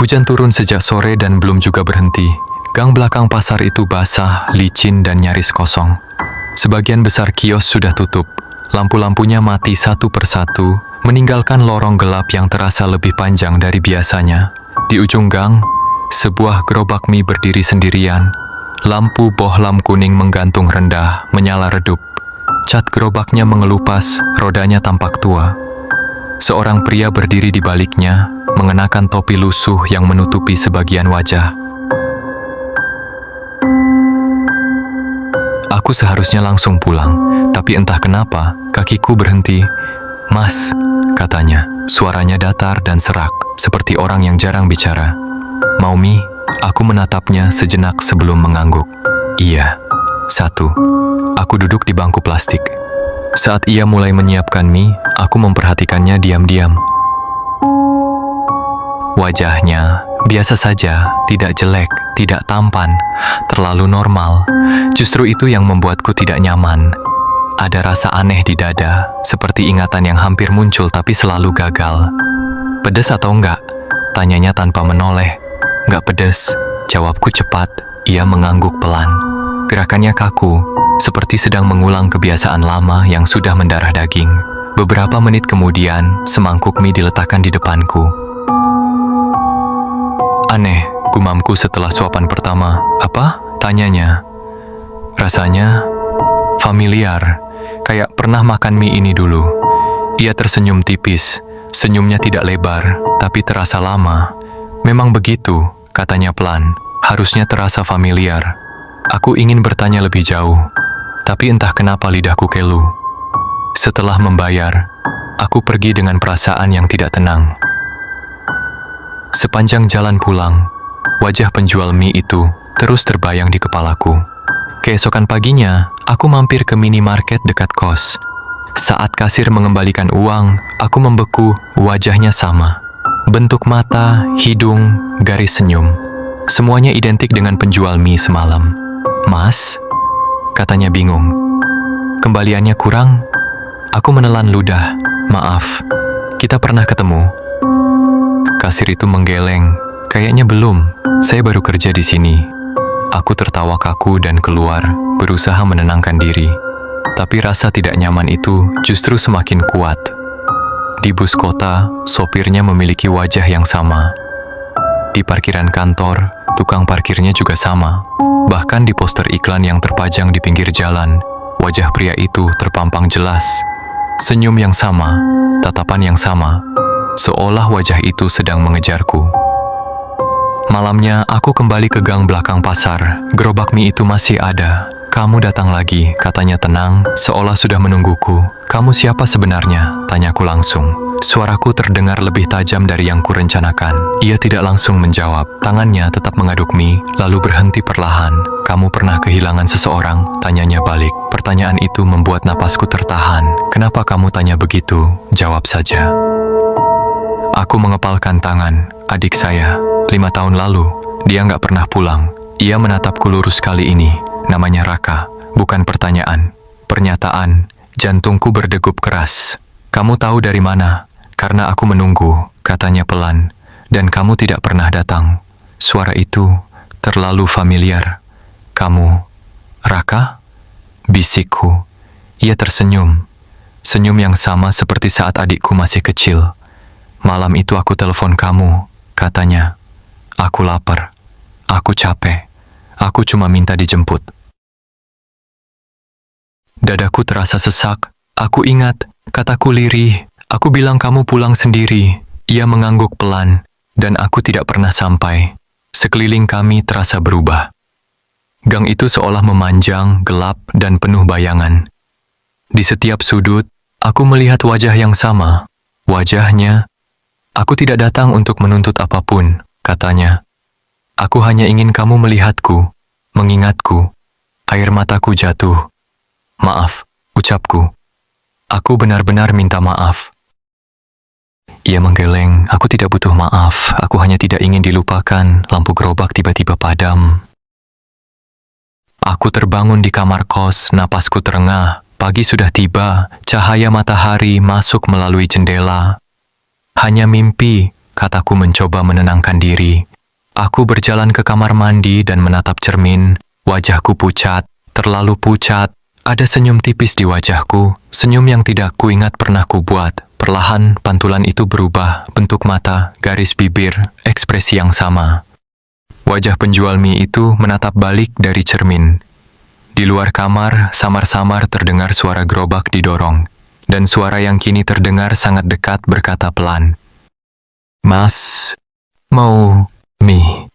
Hujan turun sejak sore dan belum juga berhenti. Gang belakang pasar itu basah, licin, dan nyaris kosong. Sebagian besar kios sudah tutup. Lampu-lampunya mati satu persatu, meninggalkan lorong gelap yang terasa lebih panjang dari biasanya. Di ujung gang, sebuah gerobak mie berdiri sendirian. Lampu bohlam kuning menggantung rendah, menyala redup. Cat gerobaknya mengelupas, rodanya tampak tua. Seorang pria berdiri di baliknya, mengenakan topi lusuh yang menutupi sebagian wajah. Aku seharusnya langsung pulang, tapi entah kenapa kakiku berhenti. "Mas," katanya, suaranya datar dan serak, seperti orang yang jarang bicara. "Mau mie?" Aku menatapnya sejenak sebelum mengangguk. "Iya." "Satu." Aku duduk di bangku plastik. Saat ia mulai menyiapkan mie, aku memperhatikannya diam-diam. Wajahnya biasa saja, tidak jelek, tidak tampan, terlalu normal. Justru itu yang membuatku tidak nyaman. Ada rasa aneh di dada, seperti ingatan yang hampir muncul tapi selalu gagal. "Pedes atau enggak?" tanyanya tanpa menoleh. "Enggak pedes," jawabku cepat. Ia mengangguk pelan. Gerakannya kaku, seperti sedang mengulang kebiasaan lama yang sudah mendarah daging. Beberapa menit kemudian, semangkuk mie diletakkan di depanku. "Aneh," gumamku setelah suapan pertama. "Apa?" tanyanya. Rasanya familiar, kayak pernah makan mie ini dulu. Ia tersenyum tipis, senyumnya tidak lebar, tapi terasa lama. "Memang begitu," katanya pelan. "Harusnya terasa familiar." Aku ingin bertanya lebih jauh, tapi entah kenapa lidahku kelu. Setelah membayar, aku pergi dengan perasaan yang tidak tenang. Sepanjang jalan pulang, wajah penjual mie itu terus terbayang di kepalaku. Keesokan paginya, aku mampir ke minimarket dekat kos. Saat kasir mengembalikan uang, aku membeku, wajahnya sama. Bentuk mata, hidung, garis senyum. Semuanya identik dengan penjual mie semalam. "Mas?" katanya bingung. "Kembaliannya kurang?" Aku menelan ludah. "Maaf, kita pernah ketemu?" Kasir itu menggeleng. "Kayaknya belum, saya baru kerja di sini." Aku tertawa kaku dan keluar, berusaha menenangkan diri. Tapi rasa tidak nyaman itu justru semakin kuat. Di bus kota, sopirnya memiliki wajah yang sama. Di parkiran kantor, tukang parkirnya juga sama. Bahkan di poster iklan yang terpajang di pinggir jalan, wajah pria itu terpampang jelas. Senyum yang sama, tatapan yang sama, seolah wajah itu sedang mengejarku. Malamnya, aku kembali ke gang belakang pasar. Gerobak mie itu masih ada. "Kamu datang lagi," katanya tenang, seolah sudah menungguku. "Kamu siapa sebenarnya?" tanyaku langsung. Suaraku terdengar lebih tajam dari yang kurencanakan. Ia tidak langsung menjawab. Tangannya tetap mengaduk mie, lalu berhenti perlahan. "Kamu pernah kehilangan seseorang?" tanyanya balik. Pertanyaan itu membuat napasku tertahan. "Kenapa kamu tanya begitu? Jawab saja." Aku mengepalkan tangan. "Adik saya, 5 tahun lalu, dia nggak pernah pulang." Ia menatapku lurus kali ini. "Namanya Raka." Bukan pertanyaan, pernyataan. Jantungku berdegup keras. "Kamu tahu dari mana?" "Karena aku menunggu," katanya pelan. "Dan kamu tidak pernah datang." Suara itu terlalu familiar. "Kamu, Raka?" bisikku. Ia tersenyum. Senyum yang sama seperti saat adikku masih kecil. "Malam itu aku telepon kamu," katanya. "Aku lapar. Aku capek. Aku cuma minta dijemput." Dadaku terasa sesak. Aku ingat, kataku lirih. "Aku bilang kamu pulang sendiri." Ia mengangguk pelan, dan aku tidak pernah sampai. Sekeliling kami terasa berubah. Gang itu seolah memanjang, gelap, dan penuh bayangan. Di setiap sudut, aku melihat wajah yang sama. Wajahnya, "Aku tidak datang untuk menuntut apapun," katanya. "Aku hanya ingin kamu melihatku, mengingatku." Air mataku jatuh. "Maaf," ucapku. "Aku benar-benar minta maaf." Ia menggeleng. "Aku tidak butuh maaf. Aku hanya tidak ingin dilupakan." Lampu gerobak tiba-tiba padam. Aku terbangun di kamar kos, napasku terengah. Pagi sudah tiba, cahaya matahari masuk melalui jendela. Hanya mimpi, kataku mencoba menenangkan diri. Aku berjalan ke kamar mandi dan menatap cermin. Wajahku pucat, terlalu pucat. Ada senyum tipis di wajahku, senyum yang tidak kuingat pernah kubuat. Perlahan, pantulan itu berubah, bentuk mata, garis bibir, ekspresi yang sama. Wajah penjual mie itu menatap balik dari cermin. Di luar kamar, samar-samar terdengar suara gerobak didorong. Dan suara yang kini terdengar sangat dekat berkata pelan, "Mas, mau mie?"